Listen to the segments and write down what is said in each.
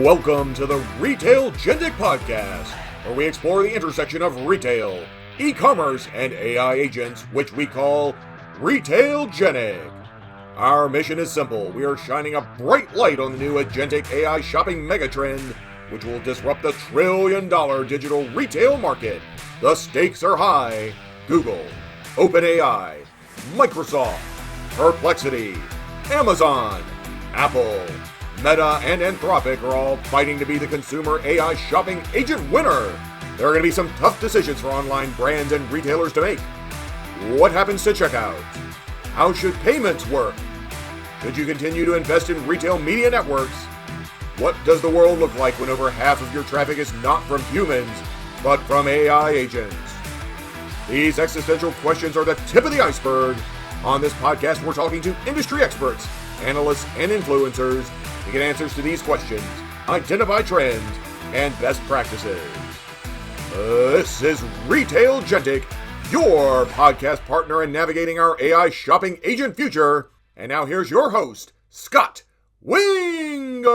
Welcome to the Retailgentic podcast, where we explore the intersection of retail, e-commerce, and AI agents, which we call Retailgentic. Our mission is simple. We are shining a bright light on the new agentic AI shopping megatrend, which will disrupt the trillion-dollar digital retail market. The stakes are high. Google, OpenAI, Microsoft, Perplexity, Amazon, Apple, Meta, and Anthropic are all fighting to be the consumer AI shopping agent winner. There are going to be some tough decisions for online brands and retailers to make. What happens to checkout? How should payments work? Should you continue to invest in retail media networks? What does the world look like when over half of your traffic is not from humans, but from AI agents? These existential questions are the tip of the iceberg. On this podcast, we're talking to industry experts, analysts, and influencers to get answers to these questions, identify trends, and best practices. This is Retailgentic, your podcast partner in navigating our AI shopping agent future. And now here's your host, Scot Wingo.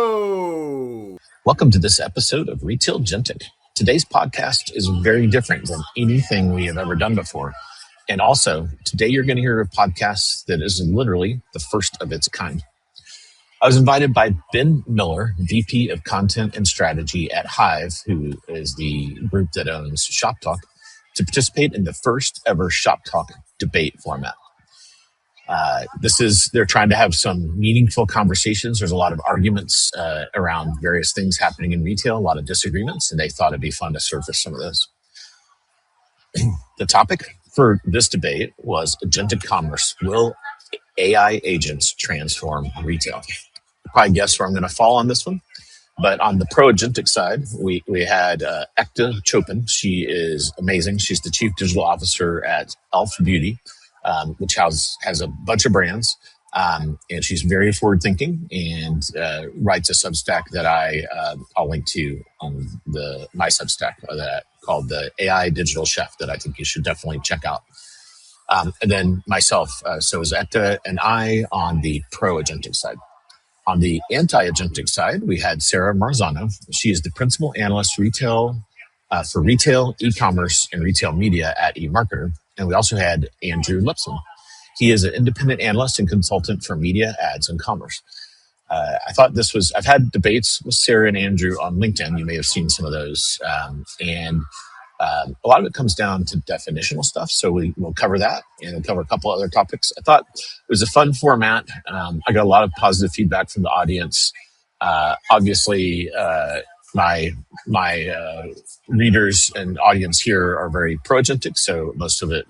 Welcome to this episode of Retailgentic. Today's podcast is very different than anything we have ever done before. And also, today you're going to hear a podcast that is literally the first of its kind. I was invited by Ben Miller, VP of Content and Strategy at Hive, who is the group that owns Shoptalk, to participate in the first ever Shoptalk debate format. They're trying to have some meaningful conversations. There's a lot of arguments around various things happening in retail, a lot of disagreements, and they thought it'd be fun to surface some of those. The topic for this debate was Agentic Commerce Will AI agents transform retail? You probably guess where I'm going to fall on this one. But on the pro-agentic side, we had Ekta Chopin. She is amazing. She's the chief digital officer at e.l.f. Beauty, which has a bunch of brands. And she's very forward-thinking and writes a substack that I'll link to on my substack called the AI Digital Chef that I think you should definitely check out. And then myself, so is Ekta and I on the pro-agentic side. On the anti-agentic side, we had Sarah Marzano. She is the principal analyst for retail, e-commerce, and retail media at Emarketer. And we also had Andrew Lipsman. He is an independent analyst and consultant for media, ads, and commerce. I thought I've had debates with Sarah and Andrew on LinkedIn. You may have seen some of those. A lot of it comes down to definitional stuff. So we'll cover that and we'll cover a couple other topics. I thought it was a fun format. I got a lot of positive feedback from the audience. Obviously, my readers and audience here are very pro-agentic. So most of it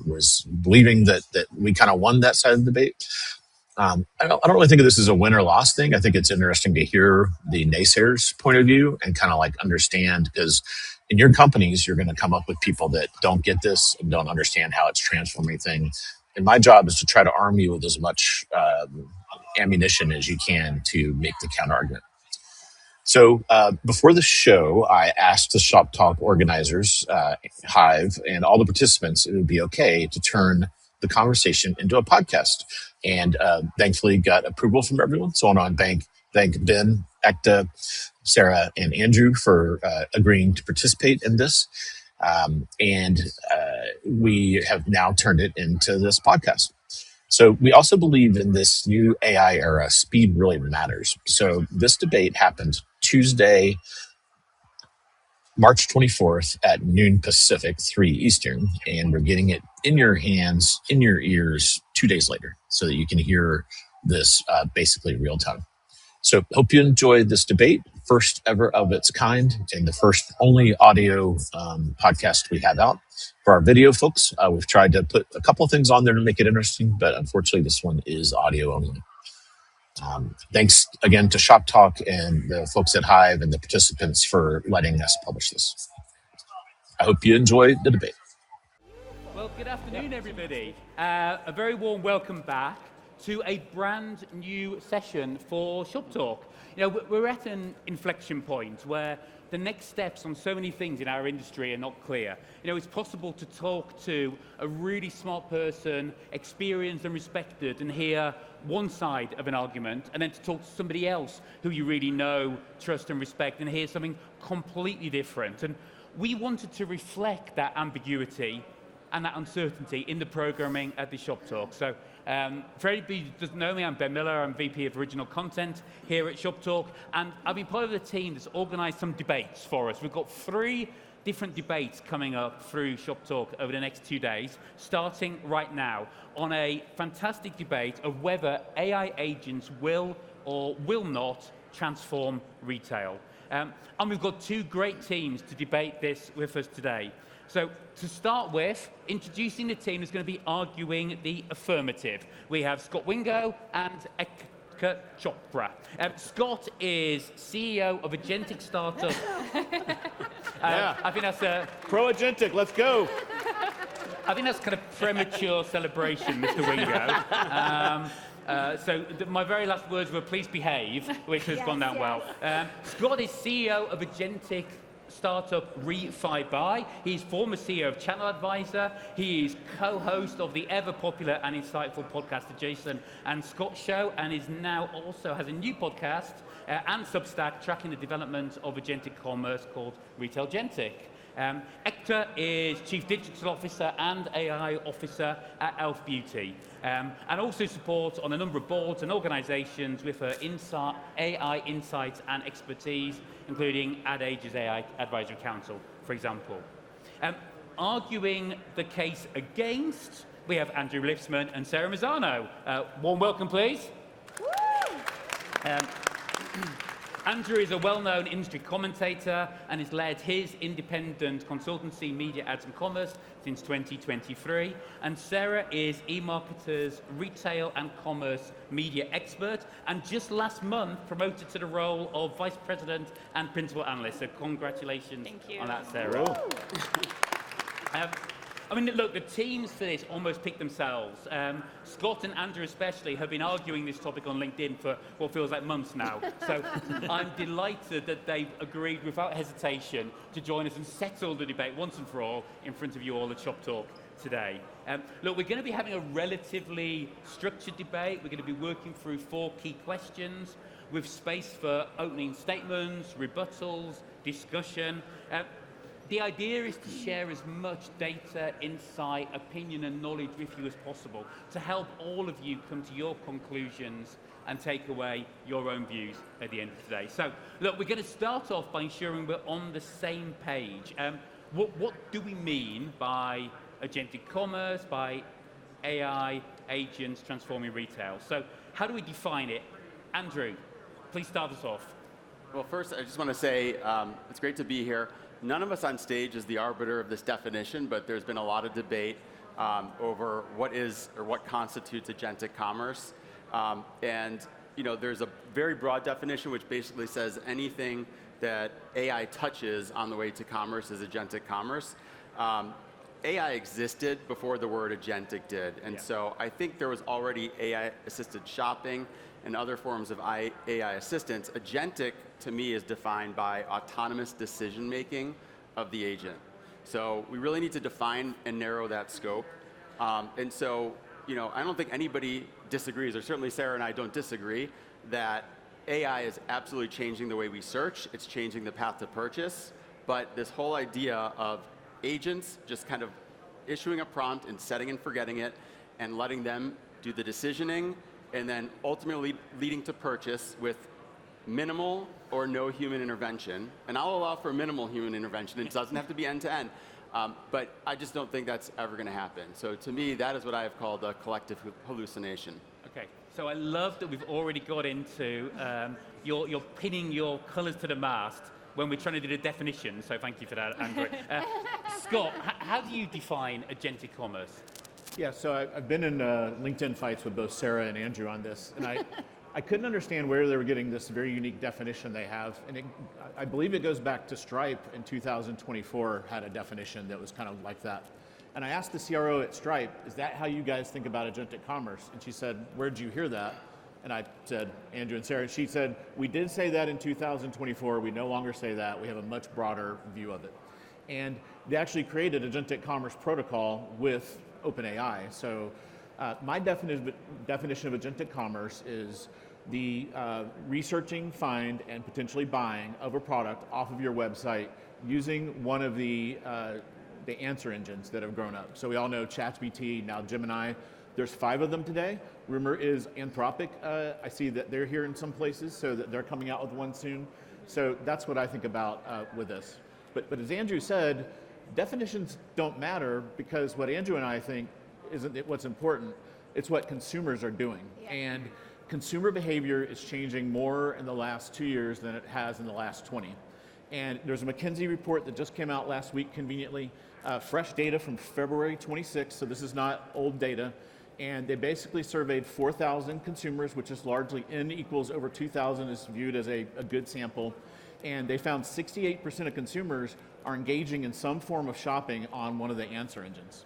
was believing that we kind of won that side of the debate. I don't really think of this as a win or loss thing. I think it's interesting to hear the naysayers' point of view and kind of like understand, because in your companies, you're going to come up with people that don't get this and don't understand how it's transforming things. And my job is to try to arm you with as much ammunition as you can to make the counter argument. So before the show, I asked the Shoptalk organizers, Hive, and all the participants, it would be okay to turn the conversation into a podcast. And thankfully got approval from everyone. So I want to thank Ben, Ekta, Sarah, and Andrew for agreeing to participate in this. We have now turned it into this podcast. So we also believe in this new AI era, speed really matters. So this debate happened Tuesday, March 24th at noon Pacific, 3 Eastern, and we're getting it in your hands, in your ears 2 days later so that you can hear this basically real time. So hope you enjoyed this debate, first ever of its kind, and the first only audio podcast we have out. For our video folks, we've tried to put a couple of things on there to make it interesting, but unfortunately this one is audio only. Thanks again to Shoptalk and the folks at Hive and the participants for letting us publish this. I hope you enjoy the debate. Well, good afternoon, everybody. A very warm welcome back to a brand new session for Shoptalk. we're at an inflection point where the next steps on so many things in our industry are not clear. It's possible to talk to a really smart person, experienced and respected, and hear one side of an argument, and then to talk to somebody else who you really know, trust and respect, and hear something completely different. And we wanted to reflect that ambiguity and that uncertainty in the programming at the Shoptalk. So for anybody who doesn't know me, I'm Ben Miller. I'm VP of Original Content here at Shoptalk, and I've been part of the team that's organised some debates for us. We've got 3 different debates coming up through Shoptalk over the next 2 days, starting right now, on a fantastic debate of whether AI agents will or will not transform retail. And we've got 2 great teams to debate this with us today. So to start with, introducing the team is going to be arguing the affirmative. We have Scot Wingo and Ekta Chopra. Scot is CEO of Agentic startup. I think that's a... Pro-Agentic, let's go. I think that's kind of premature celebration, Mr. Wingo. So my very last words were please behave, which has gone down well. Scot is CEO of Agentic startup Refi. He's former CEO of Channel Advisor. He is co-host of the ever-popular and insightful podcast The Jason and Scott Show, and is now also has a new podcast and Substack tracking the development of agentic commerce called Retailgentic. Ekta is Chief Digital Officer and AI Officer at e.l.f. Beauty, and also supports on a number of boards and organizations with her AI insights and expertise, including Ad Age's AI Advisory Council, for example. Arguing the case against, we have Andrew Lipsman and Sarah Marzano. Warm welcome, please. Andrew is a well-known industry commentator and has led his independent consultancy, Media, Ads and Commerce, since 2023. And Sarah is Emarketer's retail and commerce media expert, and just last month promoted to the role of Vice President and Principal Analyst. So congratulations on that, Sarah. I mean, look, the teams for this almost pick themselves. Scott and Andrew especially have been arguing this topic on LinkedIn for what feels like months now. So I'm delighted that they've agreed without hesitation to join us and settle the debate once and for all in front of you all at Shoptalk today. Look, we're going to be having a relatively structured debate. We're going to be working through 4 key questions with space for opening statements, rebuttals, discussion. The idea is to share as much data, insight, opinion and knowledge with you as possible to help all of you come to your conclusions and take away your own views at the end of today. So, look, we're going to start off by ensuring we're on the same page. What do we mean by agentic commerce, by AI agents transforming retail? So, how do we define it? Andrew, please start us off. Well, first, I just want to say it's great to be here. None of us on stage is the arbiter of this definition, but there's been a lot of debate over what is or what constitutes agentic commerce. And there's a very broad definition which basically says anything that AI touches on the way to commerce is agentic commerce. AI existed before the word agentic did, and so I think there was already AI-assisted shopping and other forms of AI assistance. Agentic, to me, is defined by autonomous decision-making of the agent. So we really need to define and narrow that scope. And so, I don't think anybody disagrees, or certainly Sarah and I don't disagree, that AI is absolutely changing the way we search. It's changing the path to purchase. But this whole idea of agents just kind of issuing a prompt and setting and forgetting it and letting them do the decisioning and then ultimately leading to purchase with minimal or no human intervention. And I'll allow for minimal human intervention. It doesn't have to be end-to-end. But I just don't think that's ever going to happen. So to me, that is what I have called a collective hallucination. Okay, so I love that we've already got into you're pinning your colors to the mast when we're trying to do the definition. So thank you for that, Andrew. Scott, how do you define agentic commerce? Yeah, so I've been in LinkedIn fights with both Sarah and Andrew on this, and I couldn't understand where they were getting this very unique definition they have, and I believe it goes back to Stripe in 2024 had a definition that was kind of like that. And I asked the CRO at Stripe, is that how you guys think about agentic commerce? And she said, where'd you hear that? And I said, Andrew and Sarah, she said, we did say that in 2024, we no longer say that, we have a much broader view of it. And they actually created Agentic Commerce Protocol with OpenAI. So my definition of Agentic Commerce is the researching, find, and potentially buying of a product off of your website using one of the answer engines that have grown up. So we all know ChatGPT, now Gemini. There's 5 of them today. Rumor is Anthropic. I see that they're here in some places, so that they're coming out with one soon. So that's what I think about with this. But as Andrew said, definitions don't matter, because what Andrew and I think isn't what's important. It's what consumers are doing. Yeah. And consumer behavior is changing more in the last 2 years than it has in the last 20. And there's a McKinsey report that just came out last week, conveniently, fresh data from February 26th, so this is not old data. And they basically surveyed 4,000 consumers, which is largely N equals over 2,000 is viewed as a good sample. And they found 68% of consumers are engaging in some form of shopping on one of the answer engines.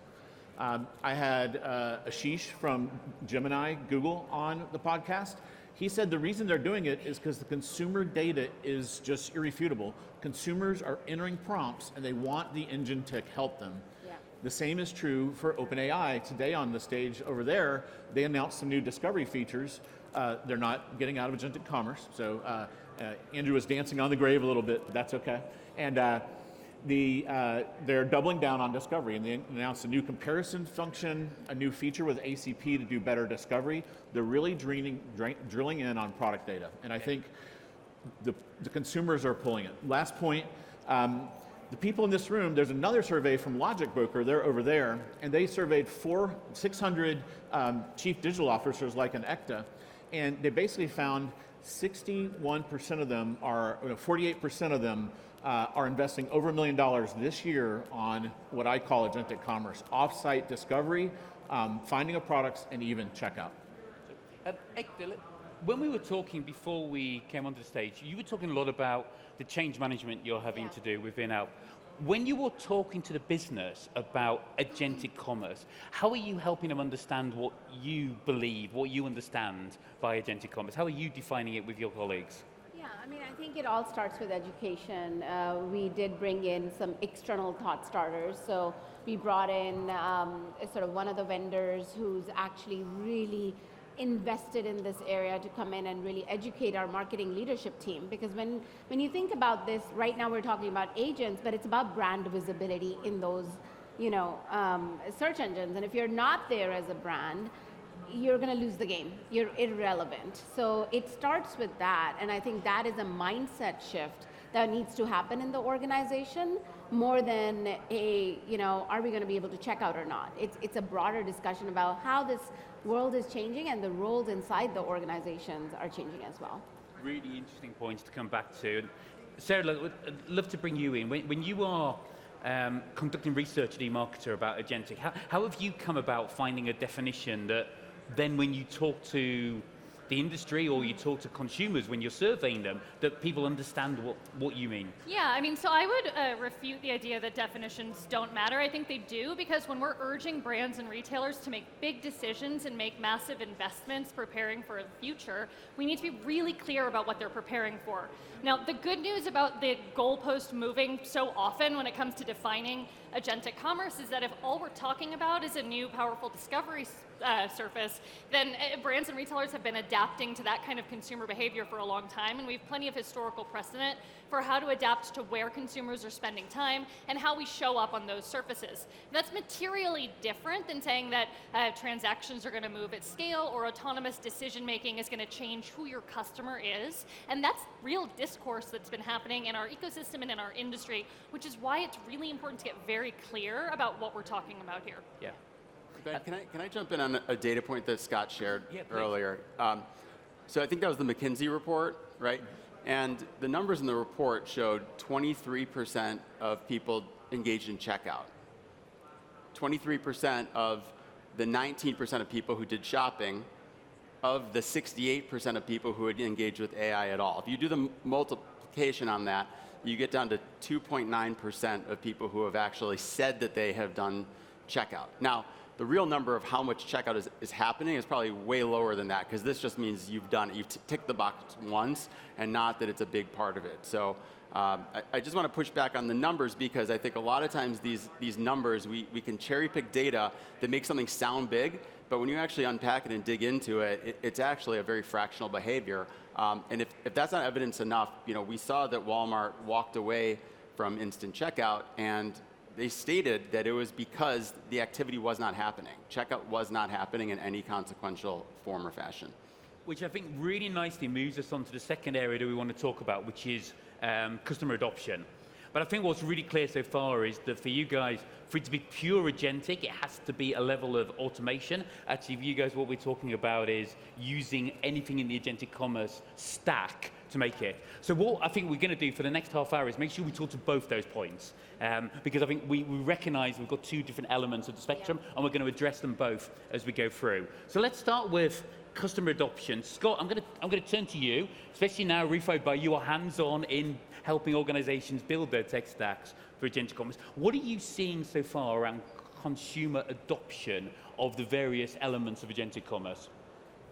I had Ashish from Gemini, Google, on the podcast. He said the reason they're doing it is because the consumer data is just irrefutable. Consumers are entering prompts and they want the engine to help them. Yeah. The same is true for OpenAI. Today on the stage over there, they announced some new discovery features. They're not getting out of agentic commerce, so Andrew was dancing on the grave a little bit, but that's okay. And they're doubling down on discovery, and they announced a new comparison function, a new feature with ACP to do better discovery. They're really drilling in on product data, and I think the consumers are pulling it. Last point, the people in this room, there's another survey from Logic Broker, they're over there, and they surveyed 600 chief digital officers like an Ekta, and they basically found 61% of them are, 48% of them are investing over $1 million this year on what I call agentic commerce, off-site discovery, finding of products, and even checkout. Ekta, when we were talking before we came onto the stage, you were talking a lot about the change management you're having to do within e.l.f. When you were talking to the business about agentic commerce, how are you helping them understand what you believe, what you understand by agentic commerce? How are you defining it with your colleagues? Yeah, I mean, I think it all starts with education. We did bring in some external thought starters. So we brought in sort of one of the vendors who's actually really invested in this area to come in and really educate our marketing leadership team. Because when you think about this, right now we're talking about agents, but it's about brand visibility in those, search engines. And if you're not there as a brand, you're going to lose the game. You're irrelevant. So it starts with that, and I think that is a mindset shift that needs to happen in the organization more than are we going to be able to check out or not? It's a broader discussion about how this world is changing and the roles inside the organizations are changing as well. Really interesting points to come back to. Sarah, I'd love to bring you in. When you are conducting research at Emarketer about agentic, how have you come about finding a definition that then when you talk to the industry or you talk to consumers when you're surveying them, that people understand what you mean? Yeah, I mean, so I would refute the idea that definitions don't matter. I think they do, because when we're urging brands and retailers to make big decisions and make massive investments preparing for the future, we need to be really clear about what they're preparing for. Now, the good news about the goalpost moving so often when it comes to defining agentic commerce is that if all we're talking about is a new powerful discovery surface, then brands and retailers have been adapting to that kind of consumer behavior for a long time, and we have plenty of historical precedent for how to adapt to where consumers are spending time and how we show up on those surfaces. That's materially different than saying that transactions are going to move at scale or autonomous decision making is going to change who your customer is, and that's real discourse that's been happening in our ecosystem and in our industry, which is why it's really important to get very clear about what we're talking about here. Yeah. Ben, can I jump in on a data point that Scott shared earlier? So I think that was the McKinsey report, right? And the numbers in the report showed 23% of people engaged in checkout. 23% of the 19% of people who did shopping, of the 68% of people who would engage with AI at all. If you do the multiplication on that, you get down to 2.9% of people who have actually said that they have done checkout. Now, The real number of how much checkout is happening is probably way lower than that, because this just means you've done it. You've ticked the box once, and not that it's a big part of it. So I just want to push back on the numbers, because I think a lot of times these numbers, we can cherry pick data that makes something sound big, but when you actually unpack it and dig into it, it's actually a very fractional behavior. And if that's not evidence enough, we saw that Walmart walked away from instant checkout, and they stated that it was because the activity was not happening. Checkout was not happening in any consequential form or fashion. Which I think really nicely moves us on to the second area that we want to talk about, which is customer adoption. But I think what's really clear so far is that for you guys, for it to be pure agentic, it has to be a level of automation. Actually, for you guys, what we're talking about is using anything in the agentic commerce stack to make it. So what I think we're going to do for the next half hour is make sure we talk to both those points. Because I think we recognize we've got two different elements of the spectrum, and we're going to address them both as we go through. So let's start with customer adoption. Scott, I'm going to turn to you, especially now, Refo, by you are hands-on in helping organizations build their tech stacks for agentic commerce. What are you seeing so far around consumer adoption of the various elements of agentic commerce?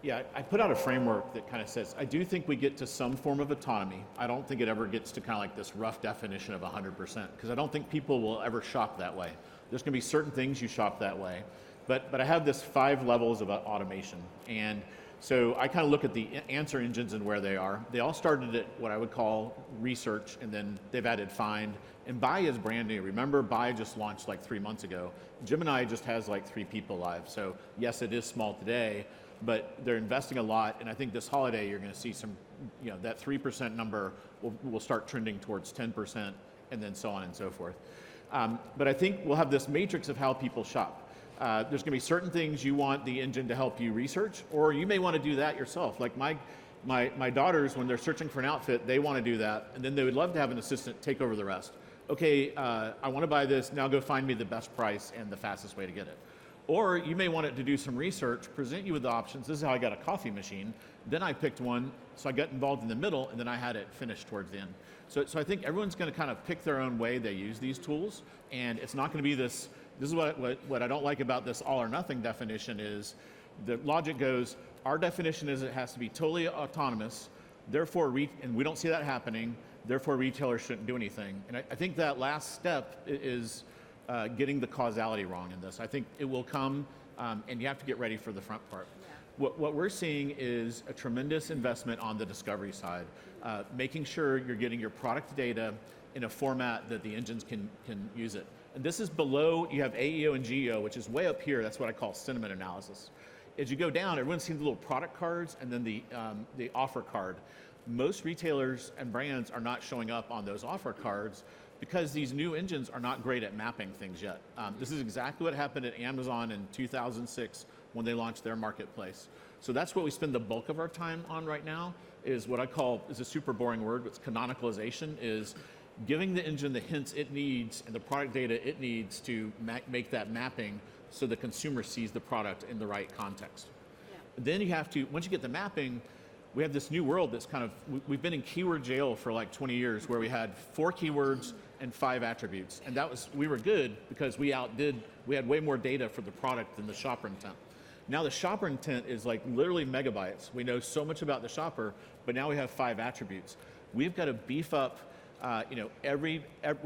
Yeah, I put out a framework that kind of says, I do think we get to some form of autonomy. I don't think it ever gets to kind of like this rough definition of 100%, because I don't think people will ever shop that way. There's going to be certain things you shop that way. But I have this 5 levels of automation. And so I kind of look at the answer engines and where they are. They all started at what I would call research, and then they've added find. And buy is brand new. Remember, buy just launched like 3 months ago. Gemini just has like 3 people live. So yes, it is small today, but they're investing a lot. And I think this holiday, you're going to see some, that 3% number will start trending towards 10%, and then so on and so forth. But I think we'll have this matrix of how people shop. There's going to be certain things you want the engine to help you research, or you may want to do that yourself. Like my daughters, when they're searching for an outfit, they want to do that, and then they would love to have an assistant take over the rest. Okay, I want to buy this, now go find me the best price and the fastest way to get it. Or you may want it to do some research, present you with the options. This is how I got a coffee machine. Then I picked one, so I got involved in the middle, and then I had it finished towards the end. So I think everyone's going to kind of pick their own way they use these tools, and it's not going to be this. This is what I don't like about this all or nothing definition is the logic goes, our definition is it has to be totally autonomous, therefore, and we don't see that happening, therefore retailers shouldn't do anything. And I think that last step is getting the causality wrong in this. I think it will come, and you have to get ready for the front part. Yeah. What we're seeing is a tremendous investment on the discovery side, making sure you're getting your product data in a format that the engines can use it. And this is below, you have AEO and GEO, which is way up here. That's what I call sentiment analysis. As you go down, everyone's seen the little product cards and then the offer card. Most retailers and brands are not showing up on those offer cards because these new engines are not great at mapping things yet. This is exactly what happened at Amazon in 2006 when they launched their marketplace. So that's what we spend the bulk of our time on right now, is what I call, is a super boring word, but it's canonicalization, is giving the engine the hints it needs and the product data it needs to make that mapping so the consumer sees the product in the right context. Yeah. Then you have to, once you get the mapping, we have this new world that's kind of, we've been in keyword jail for like 20 years where we had 4 keywords and 5 attributes. And that was, we were good because we had way more data for the product than the shopper intent. Now the shopper intent is like literally megabytes. We know so much about the shopper, but now we have 5 attributes. We've got to beef up we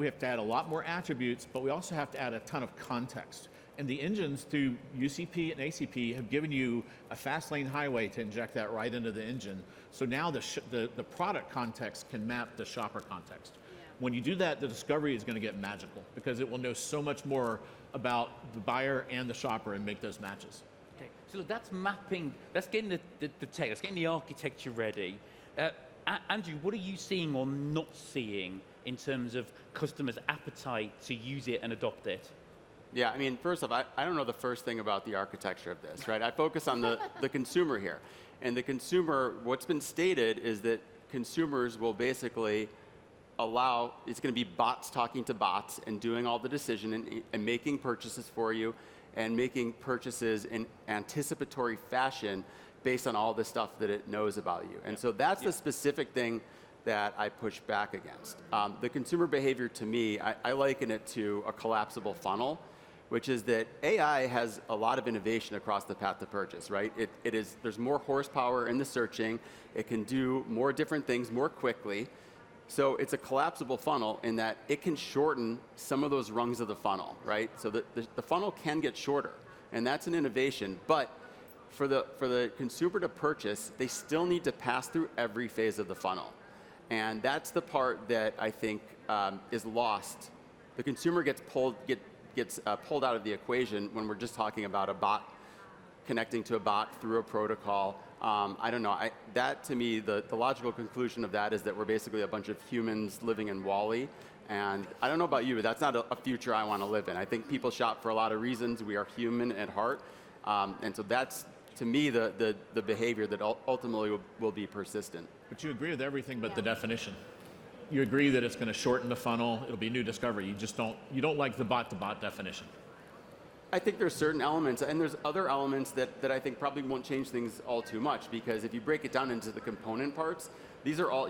have to add a lot more attributes, but we also have to add a ton of context. And the engines through UCP and ACP have given you a fast lane highway to inject that right into the engine. So now the product context can map the shopper context. Yeah. When you do that, the discovery is going to get magical because it will know so much more about the buyer and the shopper and make those matches. Okay, so that's mapping, that's getting the tech, that's getting the architecture ready. Andrew, what are you seeing or not seeing in terms of customers' appetite to use it and adopt it? Yeah, I mean, first off, I don't know the first thing about the architecture of this, right? I focus on the consumer here. And the consumer, what's been stated is that consumers will basically allow, it's going to be bots talking to bots and doing all the decision and making purchases for you and making purchases in anticipatory fashion based on all the stuff that it knows about you. And so that's the specific thing that I push back against. The consumer behavior to me, I liken it to a collapsible funnel which is that AI has a lot of innovation across the path to purchase, right? There's more horsepower in the searching. It can do more different things more quickly. So it's a collapsible funnel in that it can shorten some of those rungs of the funnel, right? So the funnel can get shorter, and that's an innovation. But for the consumer to purchase, they still need to pass through every phase of the funnel. And that's the part that I think is lost. The consumer gets pulled out of the equation when we're just talking about a bot connecting to a bot through a protocol. I don't know. That to me, the logical conclusion of that is that we're basically a bunch of humans living in WALL-E. And I don't know about you, but that's not a future I want to live in. I think people shop for a lot of reasons. We are human at heart. And so that's, to me, the behavior that ultimately will be persistent. But you agree with everything but the definition. You agree that it's going to shorten the funnel. It'll be new discovery. You don't like the bot-to-bot definition. I think there's certain elements, and there's other elements that I think probably won't change things all too much, because if you break it down into the component parts, these are all,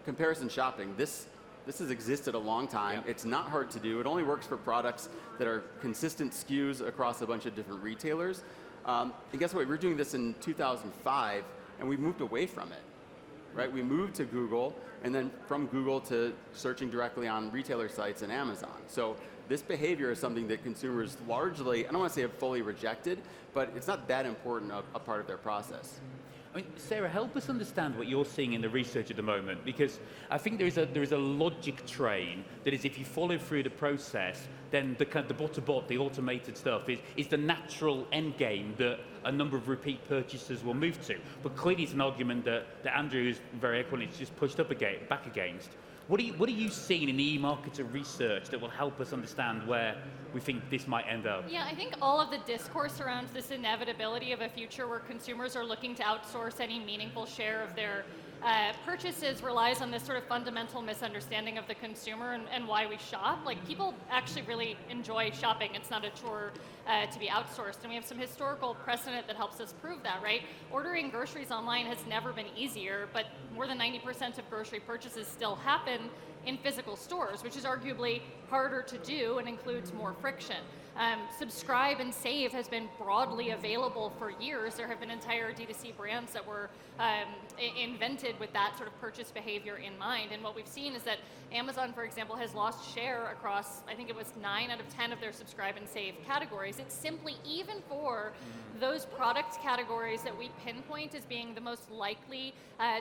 comparison shopping. This has existed a long time. It's not hard to do. It only works for products that are consistent SKUs across a bunch of different retailers. And guess what? We're doing this in 2005, and we moved away from it, right? We moved to Google, and then from Google to searching directly on retailer sites and Amazon. So this behavior is something that consumers largely, I don't want to say have fully rejected, but it's not that important a part of their process. I mean, Sarah, help us understand what you're seeing in the research at the moment, because I think there is a logic train that is, if you follow through the process, then the bot-to-bot, the automated stuff, is the natural end game that a number of repeat purchasers will move to. But clearly it's an argument that Andrew, who's very eloquent, is just pushed up back against. What are you seeing in the eMarketer research that will help us understand where we think this might end up? Yeah, I think all of the discourse around this inevitability of a future where consumers are looking to outsource any meaningful share of their purchases relies on this sort of fundamental misunderstanding of the consumer and why we shop. Like, people actually really enjoy shopping. It's not a chore to be outsourced, and we have some historical precedent that helps us prove that, right? Ordering groceries online has never been easier, but more than 90% of grocery purchases still happen in physical stores, which is arguably harder to do and includes more friction. Subscribe and save has been broadly available for years. There have been entire D2C brands that were invented with that sort of purchase behavior in mind. And what we've seen is that Amazon, for example, has lost share across, I think it was 9 out of 10 of their subscribe and save categories. It's simply, even for those product categories that we pinpoint as being the most likely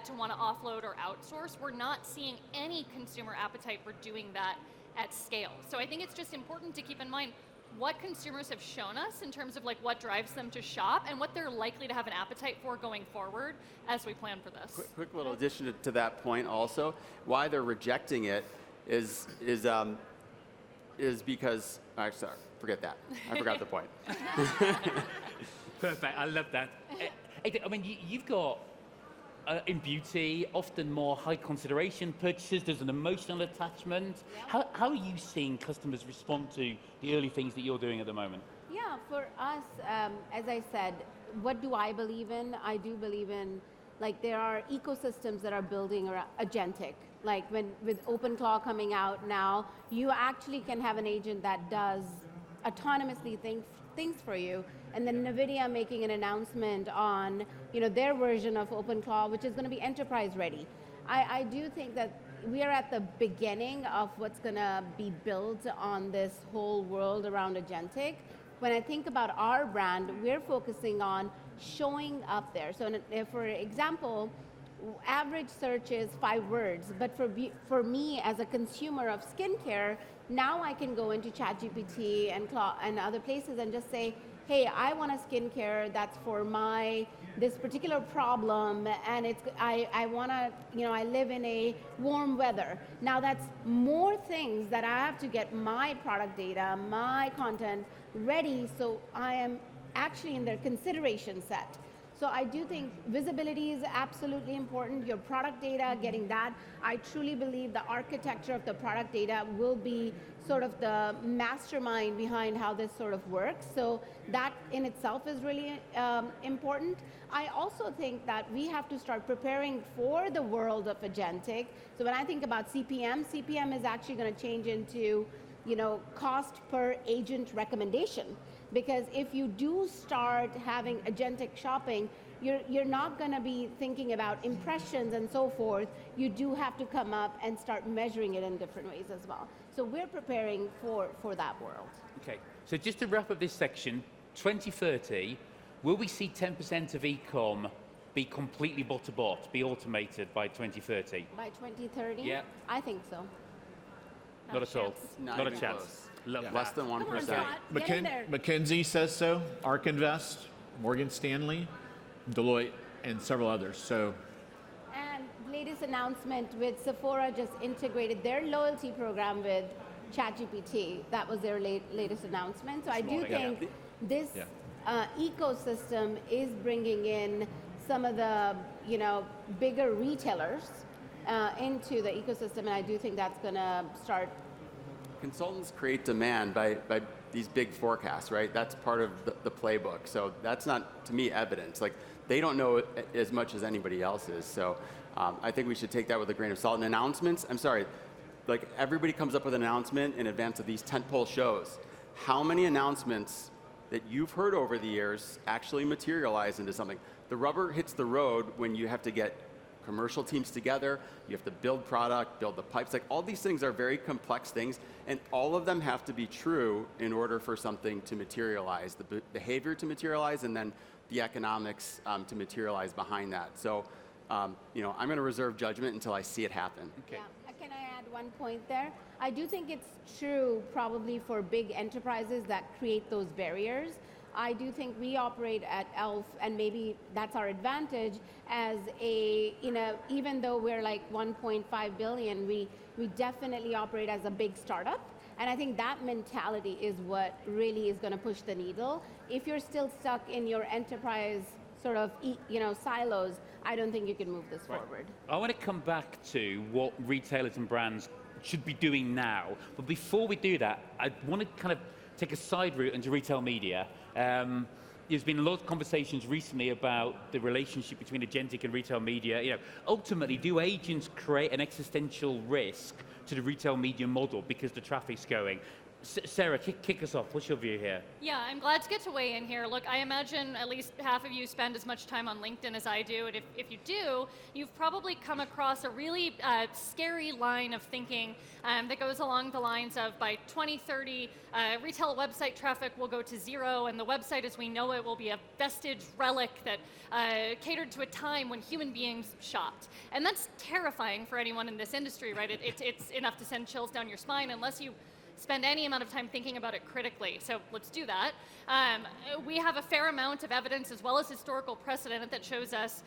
to want to offload or outsource, we're not seeing any consumer appetite for doing that at scale. So I think it's just important to keep in mind what consumers have shown us in terms of like what drives them to shop and what they're likely to have an appetite for going forward as we plan for this. Quick little addition to that point also, why they're rejecting it is because, sorry, forget that. I forgot the point. Perfect, I love that. I mean, you've got, in beauty, often more high consideration purchases. There's an emotional attachment. Yeah. How are you seeing customers respond to the early things that you're doing at the moment? Yeah, for us, as I said, what do I believe in? I do believe in, like, there are ecosystems that are building around agentic. Like with OpenClaw coming out now, you actually can have an agent that does autonomously things for you. And then NVIDIA making an announcement on their version of OpenClaw, which is going to be enterprise ready. I do think that we are at the beginning of what's going to be built on this whole world around agentic. When I think about our brand, we're focusing on showing up there. So for example, average search is 5 words, but for me as a consumer of skincare, now I can go into ChatGPT and other places and just say, hey, I want a skincare that's for this particular problem, and I want to, I live in a warm weather. Now that's more things that I have to get my product data, my content ready, so I am actually in their consideration set. So I do think visibility is absolutely important. Your product data, getting that. I truly believe the architecture of the product data will be sort of the mastermind behind how this sort of works. So that in itself is really important. I also think that we have to start preparing for the world of agentic. So when I think about CPM is actually going to change into cost per agent recommendation. Because if you do start having agentic shopping, you're not going to be thinking about impressions and so forth. You do have to come up and start measuring it in different ways as well. So we're preparing for that world. Okay, so just to wrap up this section, 2030, will we see 10% of e-com be completely bot-to-bot, be automated by 2030? By 2030? Yeah. I think so. Not at all. Not Not a even chance. close. Love Less that. than 1%. Come on, Scott. Get in there. McKinsey says so, ARK Invest, Morgan Stanley, Deloitte, and several others. So, And latest announcement with Sephora just integrated their loyalty program with ChatGPT. That was their latest announcement. So I do think this ecosystem is bringing in some of the bigger retailers into the ecosystem, and I do think that's going to start. Consultants create demand by these big forecasts, right? That's part of the playbook. So that's not, to me, evidence. Like, they don't know as much as anybody else is. So I think we should take that with a grain of salt. And announcements, I'm sorry, like, everybody comes up with an announcement in advance of these tentpole shows. How many announcements that you've heard over the years actually materialize into something? The rubber hits the road when you have to get commercial teams together, you have to build product, build the pipes. Like, all these things are very complex things, and all of them have to be true in order for something to materialize, the behavior to materialize, and then the economics to materialize behind that. So, I'm going to reserve judgment until I see it happen. Okay. Yeah. Can I add one point there? I do think it's true probably for big enterprises that create those barriers. I do think we operate at e.l.f., and maybe that's our advantage as even though we're like 1.5 billion, we definitely operate as a big startup. And I think that mentality is what really is going to push the needle. If you're still stuck in your enterprise sort of silos, I don't think you can move this forward. I want to come back to what retailers and brands should be doing now. But before we do that, I want to kind of take a side route into retail media. There's been a lot of conversations recently about the relationship between agentic and retail media. Ultimately, do agents create an existential risk to the retail media model because the traffic's going? Sarah, kick us off. What's your view here? Yeah, I'm glad to get to weigh in here. Look, I imagine at least half of you spend as much time on LinkedIn as I do, and if you do, you've probably come across a really scary line of thinking that goes along the lines of, by 2030, retail website traffic will go to zero, and the website as we know it will be a vestige relic that catered to a time when human beings shopped. And that's terrifying for anyone in this industry, right? It's enough to send chills down your spine unless you spend any amount of time thinking about it critically. So let's do that. We have a fair amount of evidence as well as historical precedent that shows us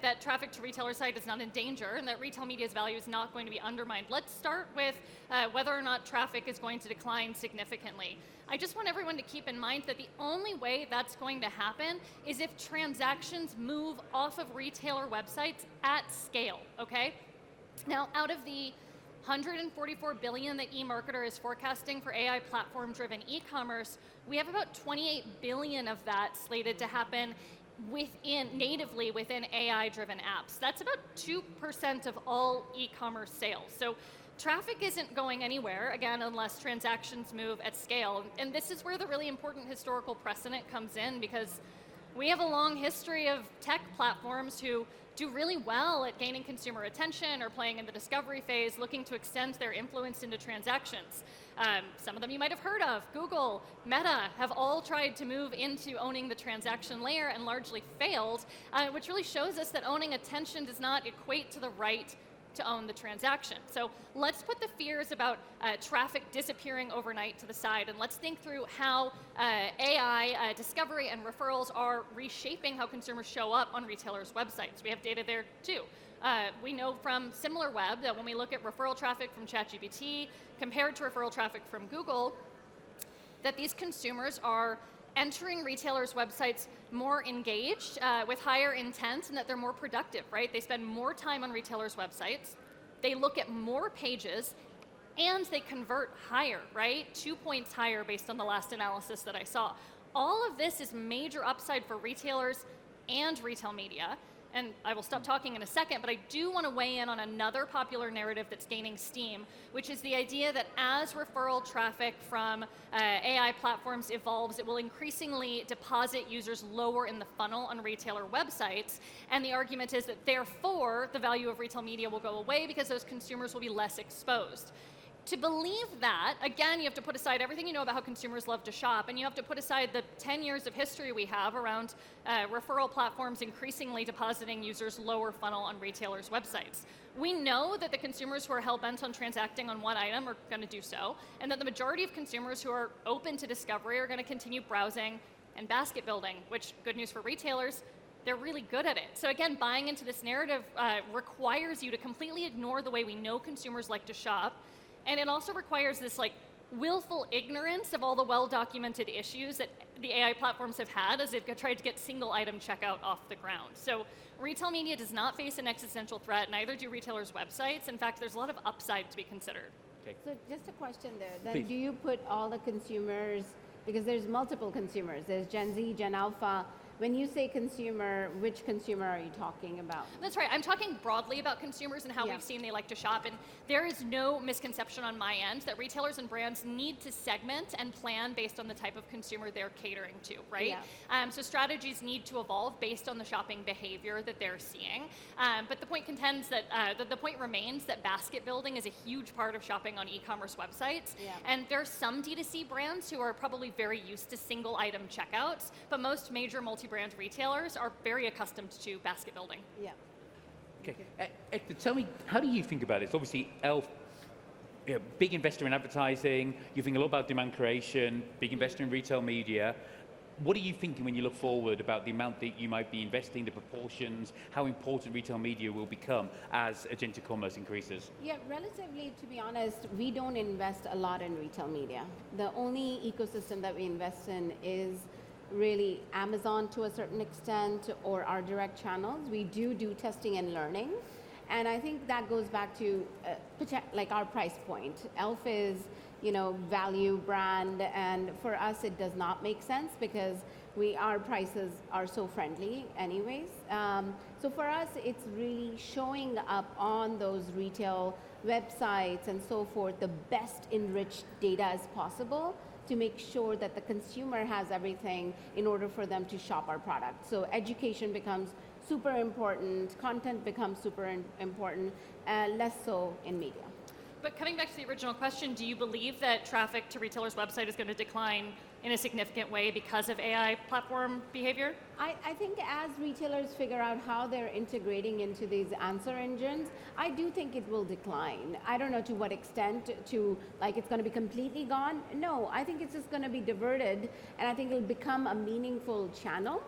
that traffic to retailer site is not in danger and that retail media's value is not going to be undermined. Let's start with whether or not traffic is going to decline significantly. I just want everyone to keep in mind that the only way that's going to happen is if transactions move off of retailer websites at scale, okay? Now, out of the $144 billion that Emarketer is forecasting for AI platform-driven e-commerce, we have about $28 billion of that slated to happen natively within AI-driven apps. That's about 2% of all e-commerce sales. So traffic isn't going anywhere, again, unless transactions move at scale. And this is where the really important historical precedent comes in, because we have a long history of tech platforms who do really well at gaining consumer attention or playing in the discovery phase, looking to extend their influence into transactions. Some of them you might have heard of. Google, Meta have all tried to move into owning the transaction layer and largely failed, which really shows us that owning attention does not equate to the right to own the transaction. So let's put the fears about traffic disappearing overnight to the side, and let's think through how AI discovery and referrals are reshaping how consumers show up on retailers' websites. We have data there too. We know from SimilarWeb that when we look at referral traffic from ChatGPT compared to referral traffic from Google, that these consumers are entering retailers' websites more engaged, with higher intent, and that they're more productive, right? They spend more time on retailers' websites, they look at more pages, and they convert higher, right? 2 points higher based on the last analysis that I saw. All of this is major upside for retailers and retail media. and I will stop talking in a second, but I do want to weigh in on another popular narrative that's gaining steam, which is the idea that as referral traffic from AI platforms evolves, it will increasingly deposit users lower in the funnel on retailer websites. And the argument is that therefore, the value of retail media will go away because those consumers will be less exposed. To believe that, again, you have to put aside everything you know about how consumers love to shop, and you have to put aside the 10 years of history we have around referral platforms increasingly depositing users lower funnel on retailers' websites. We know that the consumers who are hell-bent on transacting on one item are going to do so, and that the majority of consumers who are open to discovery are going to continue browsing and basket building, which, good news for retailers, they're really good at it. So again, buying into this narrative requires you to completely ignore the way we know consumers like to shop. And it also requires this willful ignorance of all the well-documented issues that the AI platforms have had as they've tried to get single item checkout off the ground. So retail media does not face an existential threat, neither do retailers' websites. In fact, there's a lot of upside to be considered. Okay. So just a question there, then Please. do you put all the consumers, because there's multiple consumers, there's Gen Z, Gen Alpha. When you say consumer, which consumer are you talking about? That's right. I'm talking broadly about consumers and how we've seen they like to shop. And there is no misconception on my end that retailers and brands need to segment and plan based on the type of consumer they're catering to, right? Yeah. So strategies need to evolve based on the shopping behavior that they're seeing. But the point contends that the point remains that basket building is a huge part of shopping on e-commerce websites. Yeah. And there are some D2C brands who are probably very used to single item checkouts, but most major multi-brand retailers are very accustomed to basket building. Yeah. Okay. Ekta, tell me, how do you think about it? It's obviously e.l.f., big investor in advertising, you think a lot about demand creation, big investor in retail media. What are you thinking when you look forward about the amount that you might be investing, the proportions, how important retail media will become as agentic commerce increases? Yeah, relatively, to be honest, we don't invest a lot in retail media. The only ecosystem that we invest in is really Amazon to a certain extent, or our direct channels. We do testing and learning. And I think that goes back to our price point. e.l.f. is, value brand, and for us it does not make sense because our prices are so friendly anyways. So for us, it's really showing up on those retail websites and so forth, the best enriched data as possible, to make sure that the consumer has everything in order for them to shop our product. So education becomes super important, content becomes super important, less so in media. But coming back to the original question, do you believe that traffic to retailers' website is going to decline in a significant way because of AI platform behavior? I think as retailers figure out how they're integrating into these answer engines, I do think it will decline. I don't know to what extent, it's going to be completely gone. No, I think it's just going to be diverted, and I think it'll become a meaningful channel.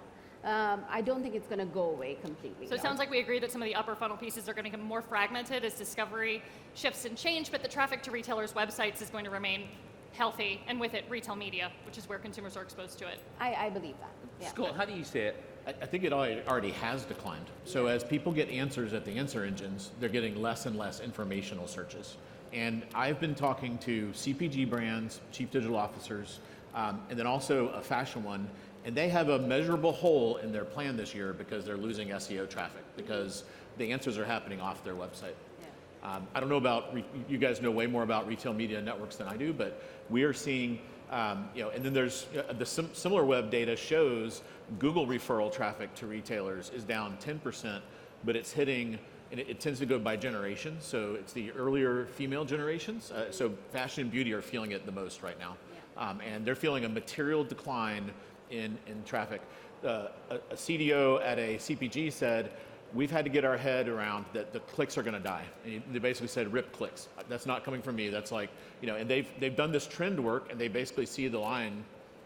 I don't think it's going to go away completely. So it sounds like we agree that some of the upper funnel pieces are going to become more fragmented as discovery shifts and change, but the traffic to retailers' websites is going to remain healthy, and with it, retail media, which is where consumers are exposed to it. I believe that. Yeah. Scott, how do you see it? I think it already has declined. So as people get answers at the answer engines, they're getting less and less informational searches. And I've been talking to CPG brands, chief digital officers, and then also a fashion one, and they have a measurable hole in their plan this year because they're losing SEO traffic, because the answers are happening off their website. I don't know about, you guys know way more about retail media networks than I do, but we are seeing, and then there's, the similar web data shows Google referral traffic to retailers is down 10%, but it's hitting, and it tends to go by generation, so it's the earlier female generations, so fashion and beauty are feeling it the most right now. And they're feeling a material decline in traffic. A CDO at a CPG said, we've had to get our head around that the clicks are going to die. And they basically said, rip clicks. That's not coming from me. That's like, and they've done this trend work, and they basically see the line,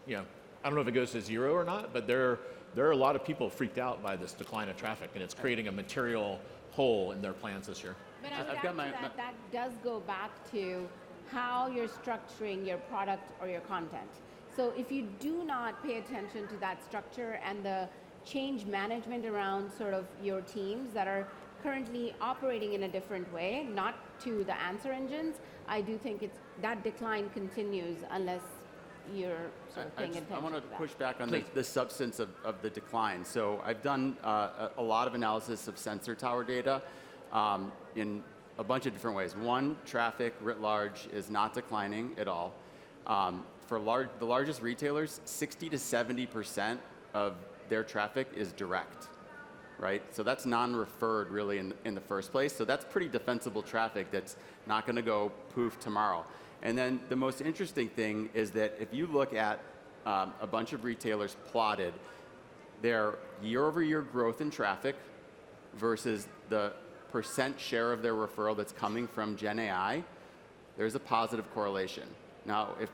I don't know if it goes to zero or not, but there are a lot of people freaked out by this decline of traffic, and it's creating a material hole in their plans this year. But I would add to that does go back to how you're structuring your product or your content. So if you do not pay attention to that structure and the change management around sort of your teams that are currently operating in a different way, not to the answer engines, I do think that decline continues unless you're sort of paying attention I want to that. push back on Please. the substance of the decline. So I've done a lot of analysis of sensor tower data in a bunch of different ways. One, traffic writ large is not declining at all. For the largest retailers, 60 to 70% of their traffic is direct, right? So that's non-referred really in the first place. So that's pretty defensible traffic that's not going to go poof tomorrow. And then the most interesting thing is that if you look at a bunch of retailers plotted their year-over-year growth in traffic versus the percent share of their referral that's coming from Gen AI, there's a positive correlation. Now, if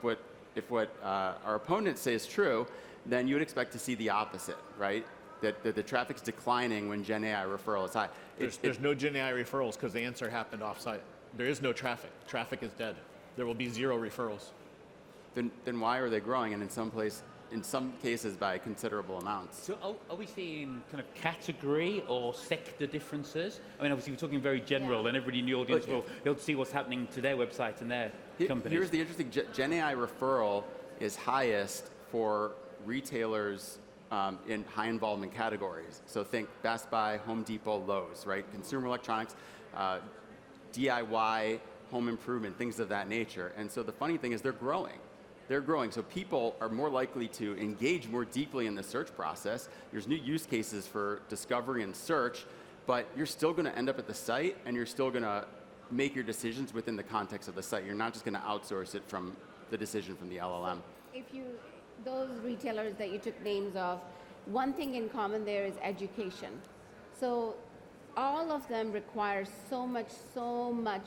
what our opponents say is true, then you would expect to see the opposite, right? That the traffic's declining when Gen AI referral is high. There's no Gen AI referrals because the answer happened offsite. There is no traffic. Traffic is dead. There will be 0 referrals. Then why are they growing? And in some cases by considerable amounts. So are we seeing kind of category or sector differences? I mean, obviously we're talking very general, and everybody in the audience will see what's happening to their website and their companies. Here's the interesting, Gen AI referral is highest for retailers in high involvement categories. So think Best Buy, Home Depot, Lowe's, right? Consumer electronics, DIY, home improvement, things of that nature. And so the funny thing is they're growing. They're growing, so people are more likely to engage more deeply in the search process. There's new use cases for discovery and search, but you're still going to end up at the site, and you're still going to make your decisions within the context of the site. You're not just going to outsource it from the decision from the LLM. Those retailers that you took names of, one thing in common there is education. So all of them require so much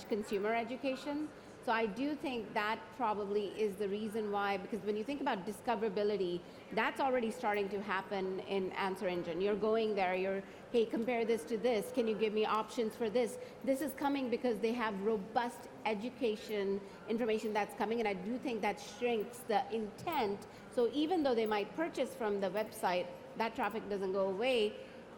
consumer education. So I do think that probably is the reason why, because when you think about discoverability, that's already starting to happen in Answer Engine. You're going there, hey, compare this to this, can you give me options for this? This is coming because they have robust education information that's coming, and I do think that shrinks the intent. So even though they might purchase from the website, that traffic doesn't go away.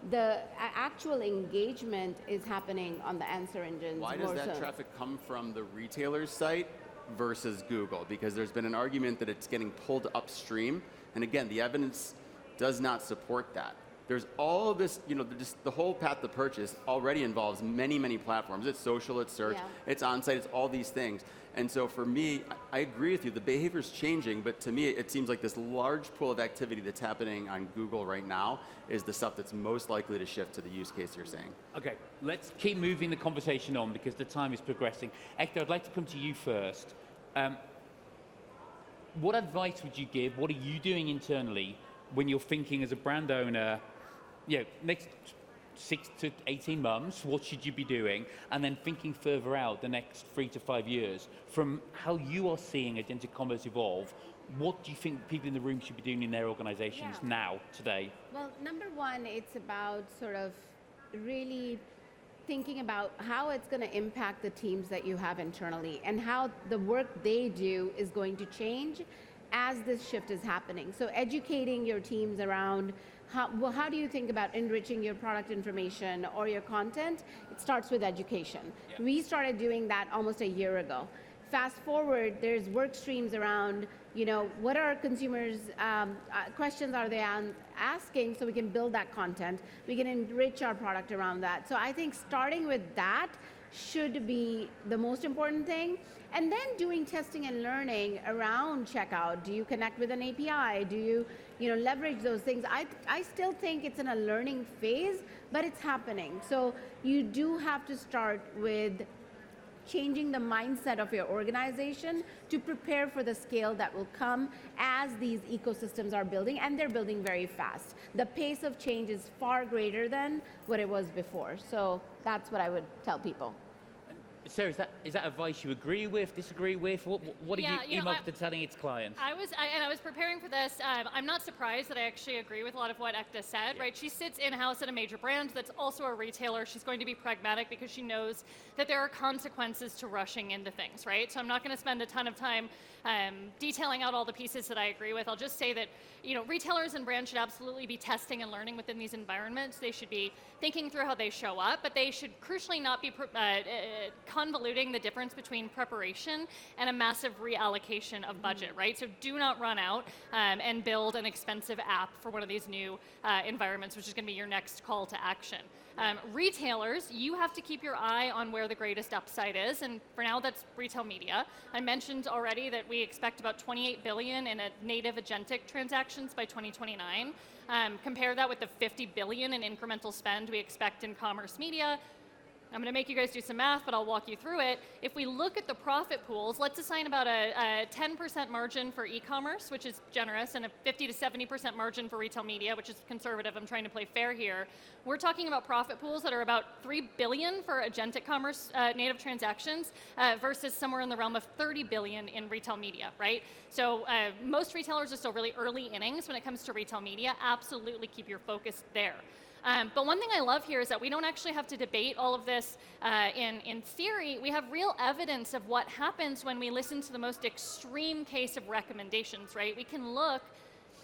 The actual engagement is happening on the answer engines. Why does that traffic come from the retailer's site versus Google? Because there's been an argument that it's getting pulled upstream. And again, the evidence does not support that. There's all of this, the whole path to purchase already involves many, many platforms. It's social, it's search, it's on-site, it's all these things. And so for me, I agree with you, the behavior's changing, but to me, it seems like this large pool of activity that's happening on Google right now is the stuff that's most likely to shift to the use case you're saying. Okay, let's keep moving the conversation on because the time is progressing. Ekta, I'd like to come to you first. What advice would you give? What are you doing internally when you're thinking as a brand owner, next 6 to 18 months, what should you be doing? And then thinking further out the next 3 to 5 years, from how you are seeing agentic commerce evolve, what do you think people in the room should be doing in their organizations now, today? Well, number one, it's about sort of really thinking about how it's going to impact the teams that you have internally and how the work they do is going to change as this shift is happening. So educating your teams around how do you think about enriching your product information or your content? It starts with education. Yeah. We started doing that almost a year ago. Fast forward, there's work streams around, what are consumers, questions are they asking, so we can build that content. We can enrich our product around that. So I think starting with that should be the most important thing. And then doing testing and learning around checkout. Do you connect with an API? Do you leverage those things? I still think it's in a learning phase, but it's happening. So you do have to start with changing the mindset of your organization to prepare for the scale that will come as these ecosystems are building, and they're building very fast. The pace of change is far greater than what it was before. So that's what I would tell people. Sarah, is that advice you agree with, disagree with? What are Emarketer telling its clients? I was preparing for this. I'm not surprised that I actually agree with a lot of what Ekta said, right? She sits in-house at a major brand that's also a retailer. She's going to be pragmatic because she knows that there are consequences to rushing into things, right? So I'm not going to spend a ton of time detailing out all the pieces that I agree with. I'll just say that, retailers and brands should absolutely be testing and learning within these environments. They should be thinking through how they show up, but they should crucially not be convoluting the difference between preparation and a massive reallocation of budget, right? So do not run out and build an expensive app for one of these new environments, which is going to be your next call to action. Retailers, you have to keep your eye on where the greatest upside is, and for now that's retail media. I mentioned already that we expect about 28 billion in a native agentic transactions by 2029. Compare that with the 50 billion in incremental spend we expect in commerce media. I'm going to make you guys do some math, but I'll walk you through it. If we look at the profit pools, let's assign about a 10% margin for e-commerce, which is generous, and a 50 to 70% margin for retail media, which is conservative. I'm trying to play fair here. We're talking about profit pools that are about 3 billion for agentic commerce native transactions versus somewhere in the realm of 30 billion in retail media, right? So most retailers are still really early innings when it comes to retail media. Absolutely keep your focus there. But one thing I love here is that we don't actually have to debate all of this in theory. We have real evidence of what happens when we listen to the most extreme case of recommendations, right? We can look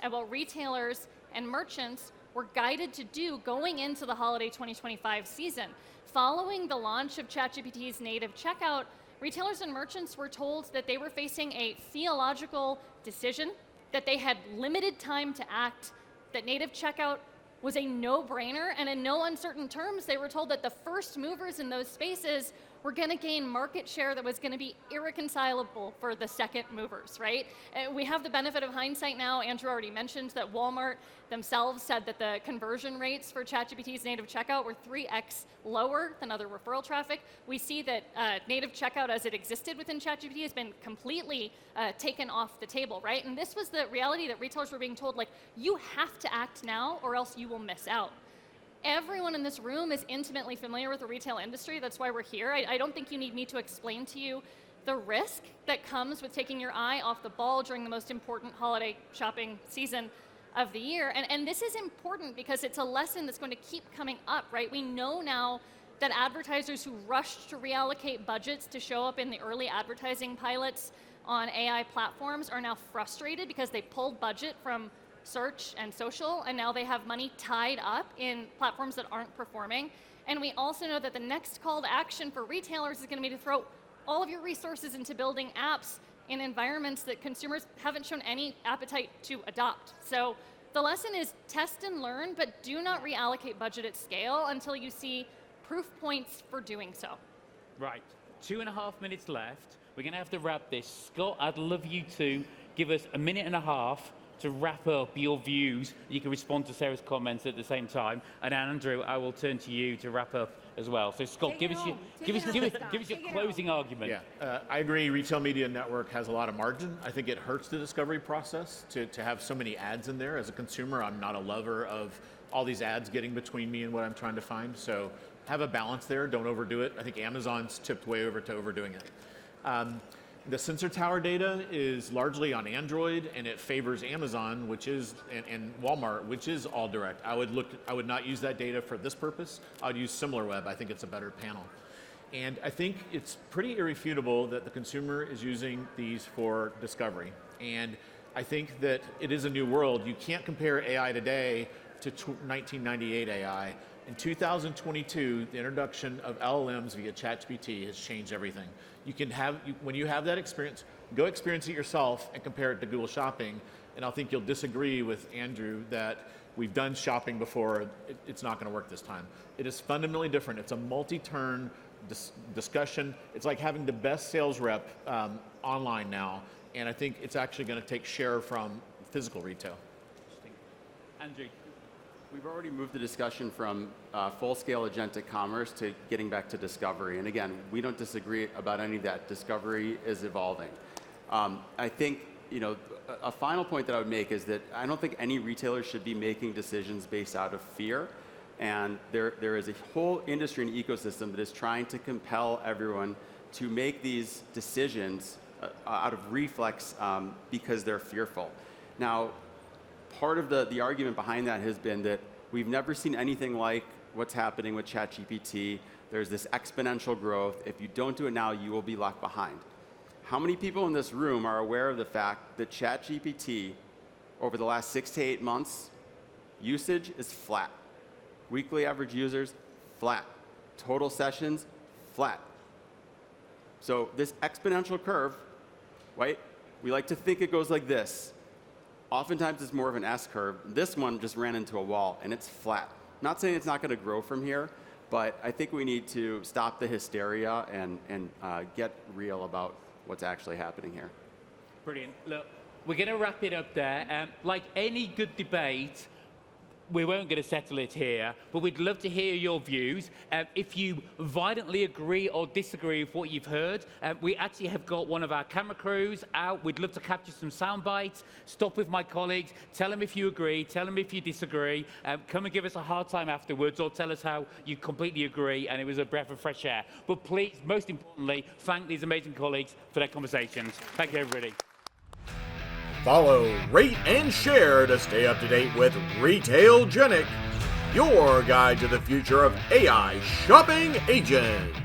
at what retailers and merchants were guided to do going into the holiday 2025 season. Following the launch of ChatGPT's native checkout, retailers and merchants were told that they were facing a theological decision, that they had limited time to act, that native checkout was a no-brainer, and in no uncertain terms, they were told that the first movers in those spaces were going to gain market share that was going to be irreconcilable for the second movers, right? We have the benefit of hindsight now. Andrew already mentioned that Walmart themselves said that the conversion rates for ChatGPT's native checkout were 3x lower than other referral traffic. We see that native checkout as it existed within ChatGPT has been completely taken off the table, right? And this was the reality that retailers were being told, like, you have to act now or else you will miss out. Everyone in this room is intimately familiar with the retail industry. That's why we're here. I don't think you need me to explain to you the risk that comes with taking your eye off the ball during the most important holiday shopping season of the year. And this is important because it's a lesson that's going to keep coming up, right? We know now that advertisers who rushed to reallocate budgets to show up in the early advertising pilots on AI platforms are now frustrated because they pulled budget from search and social, and now they have money tied up in platforms that aren't performing. And we also know that the next call to action for retailers is going to be to throw all of your resources into building apps in environments that consumers haven't shown any appetite to adopt. So the lesson is test and learn, but do not reallocate budget at scale until you see proof points for doing so. Right, 2.5 minutes left. We're going to have to wrap this. Scott, I'd love you to give us a minute and a half to wrap up your views. You can respond to Sarah's comments at the same time. And Andrew, I will turn to you to wrap up as well. So Scott, give us your closing argument. Yeah, I agree. Retail Media Network has a lot of margin. I think it hurts the discovery process to have so many ads in there. As a consumer, I'm not a lover of all these ads getting between me and what I'm trying to find. So have a balance there. Don't overdo it. I think Amazon's tipped way over to overdoing it. The sensor tower data is largely on Android, and it favors Amazon, which is and Walmart, which is all direct. I would not use that data for this purpose. I would use SimilarWeb. I think it's a better panel. And I think it's pretty irrefutable that the consumer is using these for discovery. And I think that it is a new world. You can't compare AI today to 1998 AI. In 2022, the introduction of LLMs via ChatGPT has changed everything. You can when you have that experience, go experience it yourself and compare it to Google Shopping, and I think you'll disagree with Andrew that we've done shopping before, it's not going to work this time. It is fundamentally different. It's a multi-turn discussion. It's like having the best sales rep online now, and I think it's actually going to take share from physical retail. Andrew. We've already moved the discussion from full-scale agentic commerce to getting back to discovery. And again, we don't disagree about any of that. Discovery is evolving. I think, a final point that I would make is that I don't think any retailer should be making decisions based out of fear. And there is a whole industry and ecosystem that is trying to compel everyone to make these decisions out of reflex because they're fearful. Now, part of the argument behind that has been that we've never seen anything like what's happening with ChatGPT. There's this exponential growth. If you don't do it now, you will be left behind. How many people in this room are aware of the fact that ChatGPT, over the last 6 to 8 months, usage is flat? Weekly average users, flat. Total sessions, flat. So this exponential curve, right? We like to think it goes like this. Oftentimes it's more of an S curve. This one just ran into a wall and it's flat. Not saying it's not going to grow from here, but I think we need to stop the hysteria and get real about what's actually happening here. Brilliant. Look, we're going to wrap it up there. Like any good debate, we won't going to settle it here, but we'd love to hear your views. If you violently agree or disagree with what you've heard, we actually have got one of our camera crews out. We'd love to capture some sound bites. Stop with my colleagues. Tell them if you agree. Tell them if you disagree. Come and give us a hard time afterwards, or tell us how you completely agree and it was a breath of fresh air. But please, most importantly, thank these amazing colleagues for their conversations. Thank you, everybody. Follow, rate, and share to stay up to date with Retailgentic, your guide to the future of AI shopping agents.